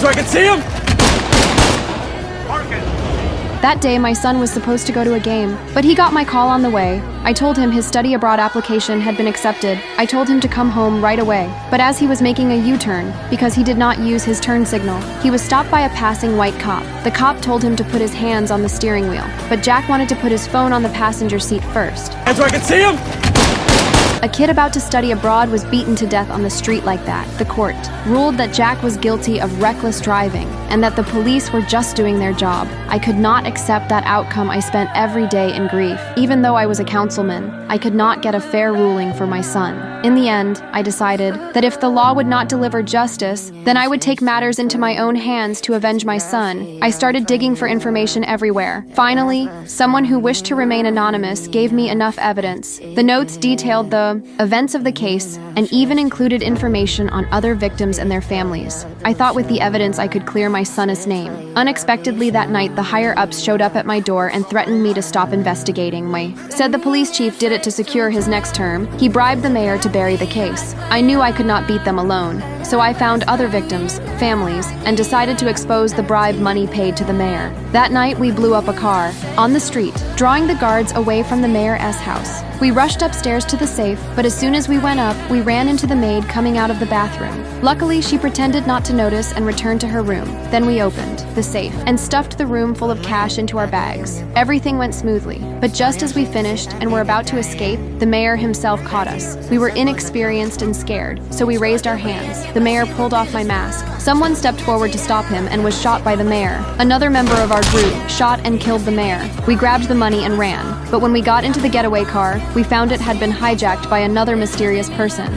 So I can see him? That day, my son was supposed to go to a game, but he got my call on the way. I told him his study abroad application had been accepted. I told him to come home right away. But as he was making a U-turn, because he did not use his turn signal, he was stopped by a passing white cop. The cop told him to put his hands on the steering wheel, but Jack wanted to put his phone on the passenger seat first. So I can see him? A kid about to study abroad was beaten to death on the street like that. The court ruled that Jack was guilty of reckless driving and that the police were just doing their job. I could not accept that outcome. I spent every day in grief. Even though I was a councilman, I could not get a fair ruling for my son. In the end, I decided that if the law would not deliver justice, then I would take matters into my own hands to avenge my son. I started digging for information everywhere. Finally, someone who wished to remain anonymous gave me enough evidence. The notes detailed the events of the case and even included information on other victims and their families. I thought with the evidence I could clear my son's name. Unexpectedly that night, the higher-ups showed up at my door and threatened me to stop investigating. Said the police chief did it to secure his next term. He bribed the mayor to bury the case. I knew I could not beat them alone, so I found other victims, families, and decided to expose the bribe money paid to the mayor. That night, we blew up a car on the street, drawing the guards away from the mayor's house. We rushed upstairs to the safe, but as soon as we went up, we ran into the maid coming out of the bathroom. Luckily, she pretended not to notice and returned to her room. Then we opened the safe and stuffed the room full of cash into our bags. Everything went smoothly, but just as we finished and were about to escape, the mayor himself caught us. We were inexperienced and scared, so we raised our hands. The mayor pulled off my mask. Someone stepped forward to stop him and was shot by the mayor. Another member of our group shot and killed the mayor. We grabbed the money and ran, but when we got into the getaway car, we found it had been hijacked by another mysterious person.